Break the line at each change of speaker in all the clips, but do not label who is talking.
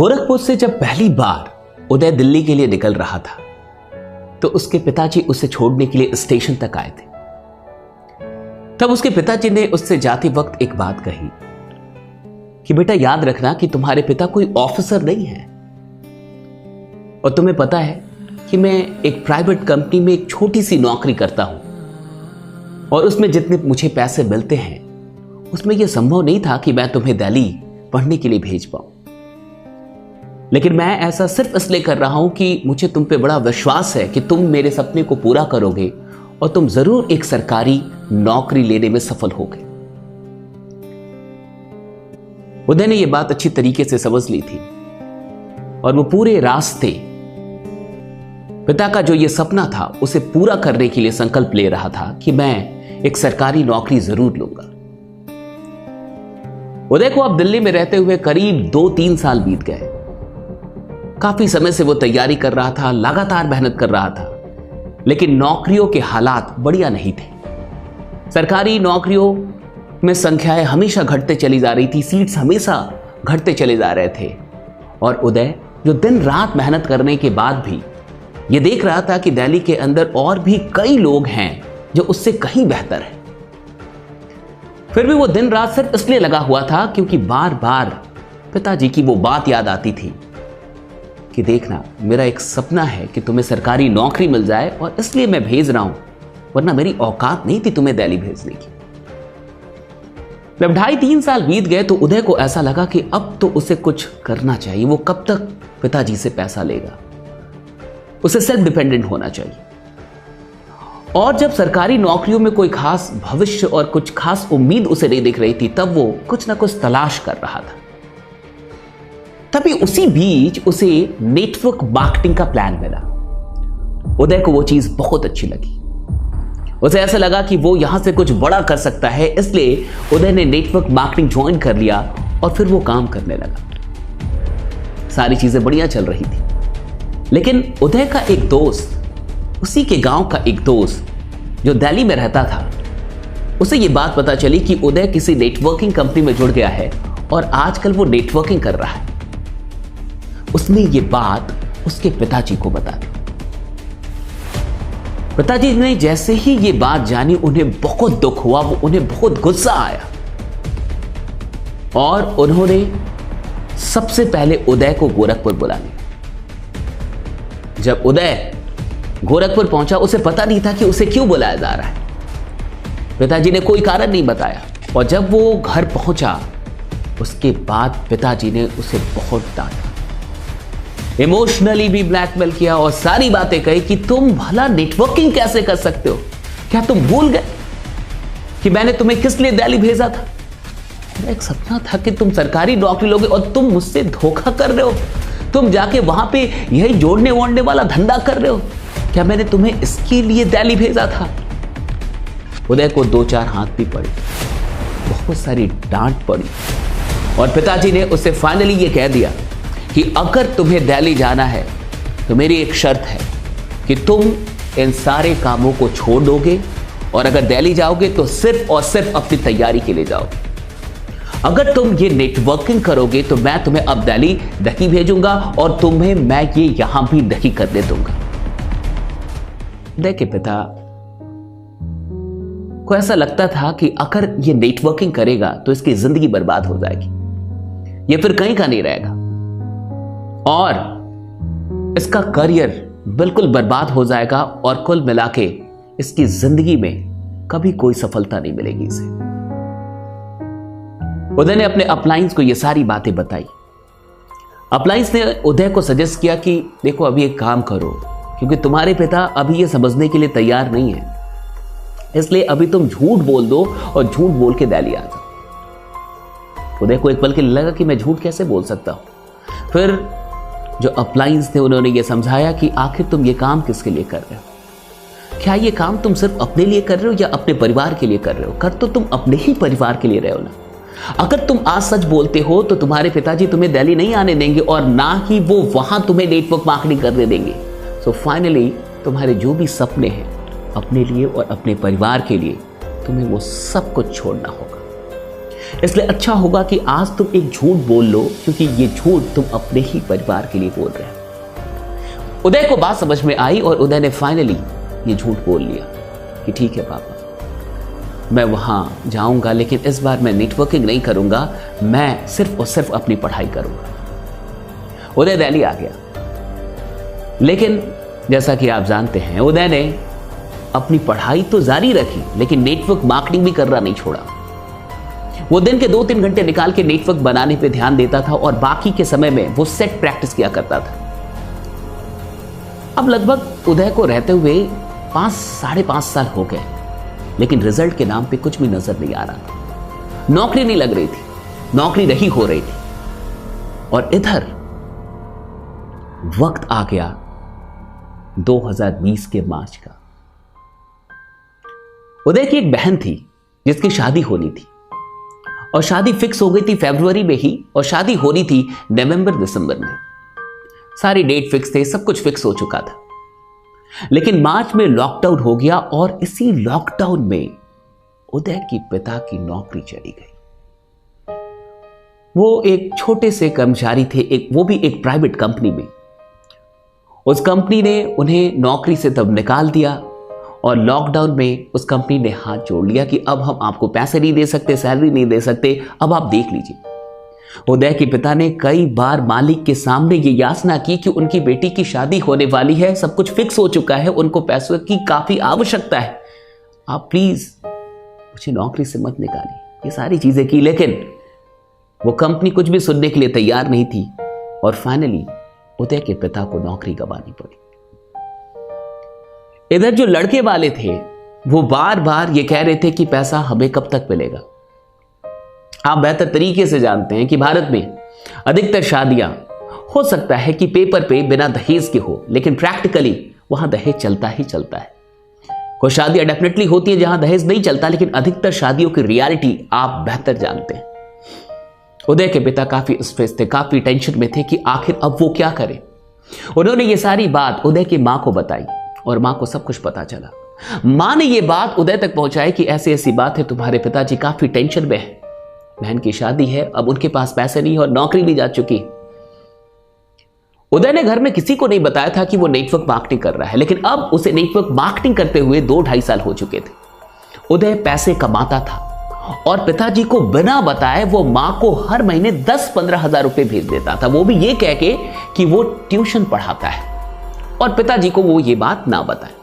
गोरखपुर से जब पहली बार उदय दिल्ली के लिए निकल रहा था तो उसके पिताजी उसे छोड़ने के लिए स्टेशन तक आए थे। तब उसके पिताजी ने उससे जाते वक्त एक बात कही कि बेटा याद रखना कि तुम्हारे पिता कोई ऑफिसर नहीं है और तुम्हें पता है कि मैं एक प्राइवेट कंपनी में एक छोटी सी नौकरी करता हूं और उसमें जितने मुझे पैसे मिलते हैं उसमें यह संभव नहीं था कि मैं तुम्हें दिल्ली पढ़ने के लिए भेज पाऊं, लेकिन मैं ऐसा सिर्फ इसलिए कर रहा हूं कि मुझे तुम पे बड़ा विश्वास है कि तुम मेरे सपने को पूरा करोगे और तुम जरूर एक सरकारी नौकरी लेने में सफल होगे। उदय ने यह बात अच्छी तरीके से समझ ली थी और वो पूरे रास्ते पिता का जो ये सपना था उसे पूरा करने के लिए संकल्प ले रहा था कि मैं एक सरकारी नौकरी जरूर लूंगा। उदय को अब दिल्ली में रहते हुए करीब 2-3 साल बीत गए। काफी समय से वो तैयारी कर रहा था, लगातार मेहनत कर रहा था, लेकिन नौकरियों के हालात बढ़िया नहीं थे। सरकारी नौकरियों में संख्याएं हमेशा घटते चली जा रही थी, सीट्स हमेशा घटते चले जा रहे थे और उदय जो दिन रात मेहनत करने के बाद भी ये देख रहा था कि दिल्ली के अंदर और भी कई लोग हैं जो उससे कहीं बेहतर है। फिर भी वो दिन रात सिर्फ इसलिए लगा हुआ था क्योंकि बार बार पिताजी की वो बात याद आती थी कि देखना मेरा एक सपना है कि तुम्हें सरकारी नौकरी मिल जाए और इसलिए मैं भेज रहा हूं, वरना मेरी औकात नहीं थी तुम्हें दिल्ली भेजने की। जब 2.5-3 साल बीत गए तो उदय को ऐसा लगा कि अब तो उसे कुछ करना चाहिए। वो कब तक पिताजी से पैसा लेगा, उसे सेल्फ डिपेंडेंट होना चाहिए। और जब सरकारी नौकरियों में कोई खास भविष्य और कुछ खास उम्मीद उसे नहीं दिख रही थी तब वो कुछ ना कुछ तलाश कर रहा था। तभी उसी बीच उसे नेटवर्क मार्केटिंग का प्लान मिला। उदय को वो चीज बहुत अच्छी लगी। उसे ऐसा लगा कि वो यहां से कुछ बड़ा कर सकता है, इसलिए उदय ने नेटवर्क मार्केटिंग ज्वाइन कर लिया और फिर वो काम करने लगा। सारी चीजें बढ़िया चल रही थी, लेकिन उदय का एक दोस्त, उसी के गांव का एक दोस्त जो दिल्ली में रहता था, उसे ये बात पता चली कि उदय किसी नेटवर्किंग कंपनी में जुड़ गया है और आजकल वो नेटवर्किंग कर रहा है। उसने ये बात उसके पिताजी को बता दी। पिताजी ने जैसे ही ये बात जानी उन्हें बहुत दुख हुआ, उन्हें बहुत गुस्सा आया और उन्होंने सबसे पहले उदय को गोरखपुर बुला लिया। जब उदय गोरखपुर पहुंचा उसे पता नहीं था कि उसे क्यों बुलाया जा रहा है। पिताजी ने कोई कारण नहीं बताया और जब वो घर पहुंचा उसके बाद पिताजी ने उसे बहुत डांटा, इमोशनली भी ब्लैकमेल किया और सारी बातें कही कि तुम भला नेटवर्किंग कैसे कर सकते हो? क्या तुम भूल गए कि मैंने तुम्हें किस लिए दिल्ली भेजा था? मेरा एक सपना था कि तुम सरकारी नौकरी लोगे और तुम मुझसे धोखा कर रहे हो। तुम जाके वहां पे यही जोड़ने वोड़ने वाला धंधा कर रहे हो। क्या मैंने तुम्हें इसके लिए दिल्ली भेजा था? उदय को 2-4 हाथ भी पड़े, बहुत सारी डांट पड़ी और पिताजी ने उसे फाइनली ये कह दिया कि अगर तुम्हें दिल्ली जाना है तो मेरी एक शर्त है कि तुम इन सारे कामों को छोड़ दोगे और अगर दिल्ली जाओगे तो सिर्फ और सिर्फ अपनी तैयारी के लिए जाओगे। अगर तुम ये नेटवर्किंग करोगे तो मैं तुम्हें अब दिल्ली नहीं भेजूंगा और तुम्हें मैं ये यहां भी नहीं करने दूंगा। उदय के पिता को ऐसा लगता था कि अगर ये नेटवर्किंग करेगा तो इसकी जिंदगी बर्बाद हो जाएगी, ये फिर कहीं का नहीं रहेगा और इसका करियर बिल्कुल बर्बाद हो जाएगा और कुल मिला के इसकी जिंदगी में कभी कोई सफलता नहीं मिलेगी इसे। उदय ने अपने अपलाइंस को ये सारी बातें बताई। अपलाइंस ने उदय को सजेस्ट किया कि देखो अभी एक काम करो, क्योंकि तुम्हारे पिता अभी ये समझने के लिए तैयार नहीं है, इसलिए अभी तुम झूठ बोल दो और झूठ बोल के दिल्ली आ जाओ। उदय को एक पल के लिए लगा कि मैं झूठ कैसे बोल सकता हूं। फिर जो अपलाइंस थे उन्होंने ये समझाया कि आखिर तुम ये काम किसके लिए कर रहे हो? क्या ये काम तुम सिर्फ अपने लिए कर रहे हो या अपने परिवार के लिए कर रहे हो? कर तो तुम अपने ही परिवार के लिए रहे हो ना। अगर तुम आज सच बोलते हो तो तुम्हारे पिताजी तुम्हें दिल्ली नहीं आने देंगे और ना ही वो वहां तुम्हें नेटवर्क मार्केटिंग करने देंगे। सो फाइनली तुम्हारे जो भी सपने हैं अपने लिए और अपने परिवार के लिए तुम्हें वो सब कुछ छोड़ना होगा। इसलिए अच्छा होगा कि आज तुम एक झूठ बोल लो, क्योंकि ये झूठ तुम अपने ही परिवार के लिए बोल रहे हो। उदय को बात समझ में आई और उदय ने फाइनली ये झूठ बोल लिया कि ठीक है पापा, मैं वहां जाऊंगा, लेकिन इस बार मैं नेटवर्किंग नहीं करूंगा, मैं सिर्फ और सिर्फ अपनी पढ़ाई करूंगा। उदय दिल्ली आ गया, लेकिन जैसा कि आप जानते हैं उदय ने अपनी पढ़ाई तो जारी रखी, लेकिन नेटवर्क मार्केटिंग भी करना नहीं छोड़ा। वो दिन के 2-3 घंटे निकाल के नेटवर्क बनाने पे ध्यान देता था और बाकी के समय में वो सेट प्रैक्टिस किया करता था। अब लगभग उदय को रहते हुए 5-5.5 साल हो गए, लेकिन रिजल्ट के नाम पे कुछ भी नजर नहीं आ रहा था। नौकरी नहीं लग रही थी, नौकरी नहीं हो रही थी। और इधर वक्त आ गया 2020 के मार्च का। उदय की एक बहन थी जिसकी शादी होनी थी, और शादी फिक्स हो गई थी फरवरी में ही, और शादी होनी थी नवंबर-दिसंबर में। सारी डेट फिक्स थे, सब कुछ फिक्स हो चुका था। लेकिन मार्च में लॉकडाउन हो गया, और इसी लॉकडाउन में उदय के पिता की नौकरी चली गई। वो एक छोटे से कर्मचारी थे, वो भी एक प्राइवेट कंपनी में। उस कंपनी ने उन्हें नौकरी से तब निकाल दिया, और लॉकडाउन में उस कंपनी ने हाथ जोड़ लिया कि अब हम आपको पैसे नहीं दे सकते, सैलरी नहीं दे सकते, अब आप देख लीजिए। उदय के पिता ने कई बार मालिक के सामने ये याचना की कि उनकी बेटी की शादी होने वाली है, सब कुछ फिक्स हो चुका है, उनको पैसों की काफी आवश्यकता है, आप प्लीज मुझे नौकरी से मत निकालिए। ये सारी चीजें की, लेकिन वो कंपनी कुछ भी सुनने के लिए तैयार नहीं थी, और फाइनली उदय के पिता को नौकरी गंवानी पड़ी। इधर जो लड़के वाले थे वो बार बार ये कह रहे थे कि पैसा हमें कब तक मिलेगा। आप बेहतर तरीके से जानते हैं कि भारत में अधिकतर शादियां हो सकता है कि पेपर पे बिना दहेज के हो, लेकिन प्रैक्टिकली वहां दहेज चलता ही चलता है। कुछ शादियां डेफिनेटली होती है जहां दहेज नहीं चलता, लेकिन अधिकतर शादियों की रियलिटी आप बेहतर जानते हैं। उदय के पिता काफी स्ट्रेस थे, काफी टेंशन में थे कि आखिर अब वो क्या करें। उन्होंने ये सारी बात उदय की मां को बताई, और मां को सब कुछ पता चला। मां ने ये बात उदय तक पहुंचाई कि ऐसी ऐसी बात है, तुम्हारे पिताजी काफी टेंशन में है, बहन की शादी है, अब उनके पास पैसे नहीं और नौकरी भी जा चुकी। उदय ने घर में किसी को नहीं बताया था कि वो नेटवर्क मार्केटिंग कर रहा है, लेकिन अब उसे नेटवर्क मार्केटिंग करते हुए 2-2.5 साल हो चुके थे। उदय पैसे कमाता था, और पिताजी को बिना बताए वो मां को हर महीने 10-15 हजार रुपए भेज देता था, वो भी ये कह के कि वो ट्यूशन पढ़ाता है, और पिताजी को वो ये बात ना बताए।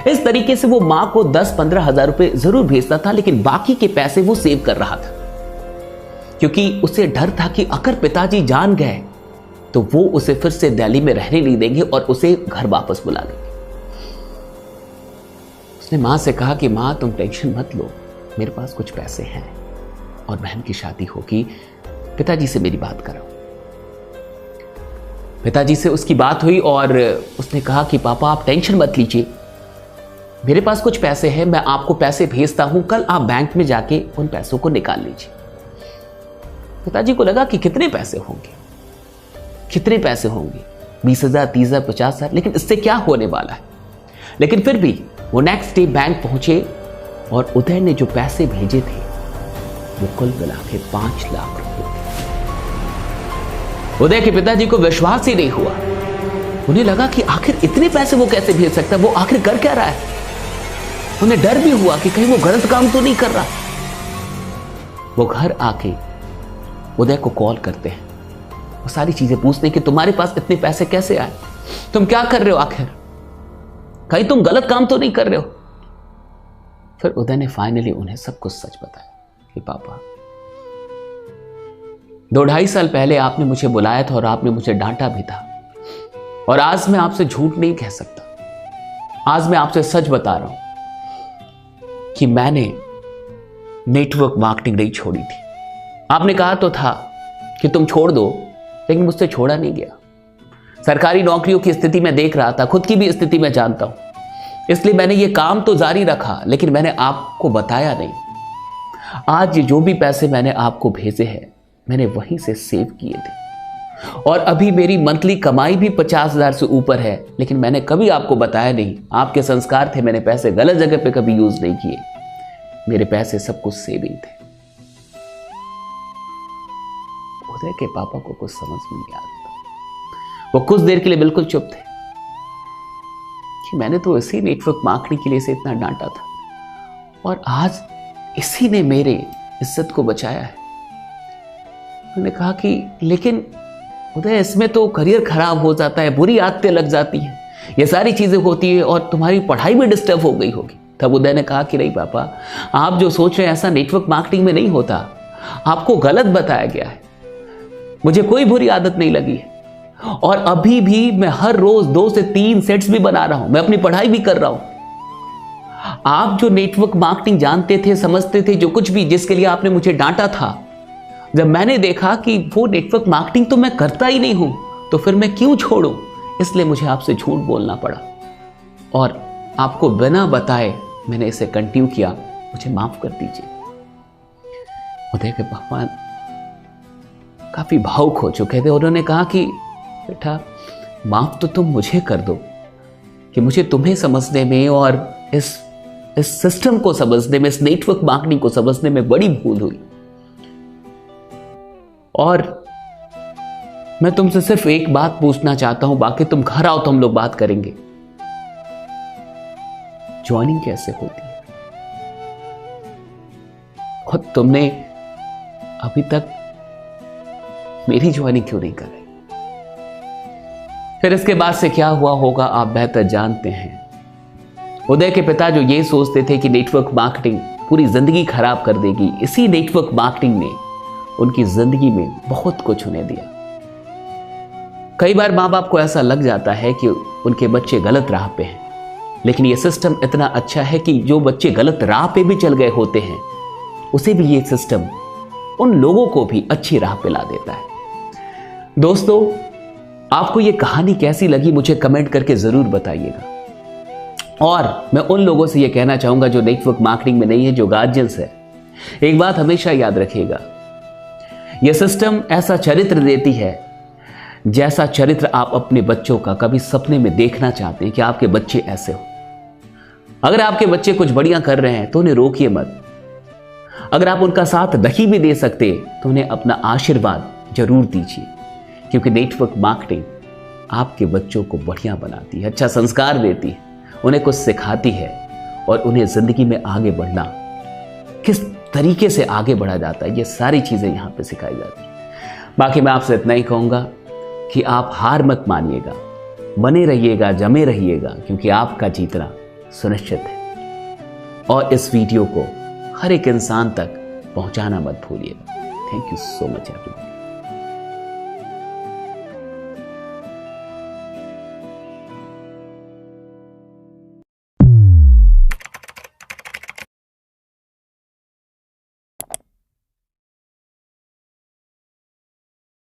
इस तरीके से वो मां को 10-15 हजार रुपए जरूर भेजता था, लेकिन बाकी के पैसे वो सेव कर रहा था, क्योंकि उसे डर था कि अगर पिताजी जान गए तो वो उसे फिर से दिल्ली में रहने नहीं देंगे और उसे घर वापस बुला लेंगे। उसने मां से कहा कि मां तुम टेंशन मत लो, मेरे पास कुछ पैसे हैं और बहन की शादी होगी, पिताजी से मेरी बात कराओ। पिताजी से उसकी बात हुई और उसने कहा कि पापा आप टेंशन मत लीजिए, मेरे पास कुछ पैसे हैं, मैं आपको पैसे भेजता हूं, कल आप बैंक में जाके उन पैसों को निकाल लीजिए। पिताजी को लगा कि कितने पैसे होंगे, 20,000, 30,000, 50,000, लेकिन इससे क्या होने वाला है। लेकिन फिर भी वो नेक्स्ट डे बैंक पहुंचे, और उदय ने जो पैसे भेजे थे वो कुल मिला के 5 लाख रुपए थे। उदय के पिताजी को विश्वास ही नहीं हुआ, उन्हें लगा कि आखिर इतने पैसे वो कैसे भेज सकता है, वो आखिर कर क्या रहा है। उन्हें डर भी हुआ कि कहीं वो गलत काम तो नहीं कर रहा। वो घर आके उदय को कॉल करते हैं, वो सारी चीजें पूछते कि तुम्हारे पास इतने पैसे कैसे आए, तुम क्या कर रहे हो, आखिर कहीं तुम गलत काम तो नहीं कर रहे हो। फिर उदय ने फाइनली उन्हें सब कुछ सच बताया कि पापा 2-2.5 साल पहले आपने मुझे बुलाया था और आपने मुझे डांटा भी था, और आज मैं आपसे झूठ नहीं कह सकता, आज मैं आपसे सच बता रहा हूं कि मैंने नेटवर्क मार्केटिंग नहीं छोड़ी थी। आपने कहा तो था कि तुम छोड़ दो, लेकिन मुझसे छोड़ा नहीं गया। सरकारी नौकरियों की स्थिति में देख रहा था, खुद की भी स्थिति में जानता हूं, इसलिए मैंने ये काम तो जारी रखा, लेकिन मैंने आपको बताया नहीं। आज जो भी पैसे मैंने आपको भेजे हैं मैंने वहीं से सेव किए थे, और अभी मेरी मंथली कमाई भी 50,000 से ऊपर है, लेकिन मैंने कभी आपको बताया नहीं। आपके संस्कार थे, मैंने पैसे गलत जगह पे कभी यूज नहीं किए, मेरे पैसे सब कुछ सेविंग थे। उदय के पापा को कुछ समझ में नहीं आता। वो कुछ देर के लिए बिल्कुल चुप थे कि मैंने तो इसी नेटवर्क मार्केटिंग के लिए से इतना डांटा था और आज इसी ने मेरे इज्जत को बचाया है। उन्होंने कहा कि लेकिन उदय इसमें तो करियर खराब हो जाता है, बुरी आदतें लग जाती हैं, ये सारी चीजें होती है और तुम्हारी पढ़ाई भी डिस्टर्ब हो गई होगी। तब उदय ने कहा कि नहीं पापा, आप जो सोच रहे हैं ऐसा नेटवर्क मार्केटिंग में नहीं होता, आपको गलत बताया गया है। मुझे कोई बुरी आदत नहीं लगी है और अभी भी मैं हर रोज 2 से 3 सेट्स भी बना रहा हूं, मैं अपनी पढ़ाई भी कर रहा हूं। आप जो नेटवर्क मार्केटिंग जानते थे, समझते थे, जो कुछ भी जिसके लिए आपने मुझे डांटा था, जब मैंने देखा कि वो नेटवर्क मार्केटिंग तो मैं करता ही नहीं हूं, तो फिर मैं क्यों छोड़ूं? इसलिए मुझे आपसे झूठ बोलना पड़ा और आपको बिना बताए मैंने इसे कंटिन्यू किया, मुझे माफ कर दीजिए। उदय के पापा काफी भावुक हो चुके थे। उन्होंने कहा कि बेटा, माफ तो तुम मुझे कर दो कि मुझे तुम्हें समझने में और इस सिस्टम को समझने में, इस नेटवर्क मार्केटिंग को समझने में बड़ी भूल हुई। और मैं तुमसे सिर्फ एक बात पूछना चाहता हूं, बाकी तुम घर आओ तो हम लोग बात करेंगे। ज्वाइनिंग कैसे होती है और तुमने अभी तक मेरी ज्वाइनिंग क्यों नहीं कर रही? फिर इसके बाद से क्या हुआ होगा आप बेहतर जानते हैं। उदय के पिता जो ये सोचते थे कि नेटवर्क मार्केटिंग पूरी जिंदगी खराब कर देगी, इसी नेटवर्क मार्केटिंग ने उनकी जिंदगी में बहुत कुछ उन्हें दिया। कई बार माँ बाप को ऐसा लग जाता है कि उनके बच्चे गलत राह पे हैं, लेकिन यह सिस्टम इतना अच्छा है कि जो बच्चे गलत राह पे भी चल गए होते हैं, उसे भी ये सिस्टम उन लोगों को भी अच्छी राह पे ला देता है। दोस्तों, आपको ये कहानी कैसी लगी मुझे कमेंट करके जरूर बताइएगा। और मैं उन लोगों से ये कहना चाहूंगा जो नेटवर्क मार्केटिंग में नहीं है, जो गार्जियंस है, एक बात हमेशा याद रखिएगा, यह सिस्टम ऐसा चरित्र देती है जैसा चरित्र आप अपने बच्चों का कभी सपने में देखना चाहते हैं कि आपके बच्चे ऐसे हो। अगर आपके बच्चे कुछ बढ़िया कर रहे हैं तो उन्हें रोकिए मत। अगर आप उनका साथ नहीं भी दे सकते तो उन्हें अपना आशीर्वाद जरूर दीजिए, क्योंकि नेटवर्क मार्केटिंग आपके बच्चों को बढ़िया बनाती है, अच्छा संस्कार देती है, उन्हें कुछ सिखाती है और उन्हें जिंदगी में आगे बढ़ना, किस तरीके से आगे बढ़ा जाता है, ये सारी चीजें यहां पे सिखाई जाती है। बाकी मैं आपसे इतना ही कहूंगा कि आप हार मत मानिएगा, बने रहिएगा, जमे रहिएगा, क्योंकि आपका जीतना सुनिश्चित है। और इस वीडियो को हर एक इंसान तक पहुंचाना मत भूलिएगा। Thank you so much everyone.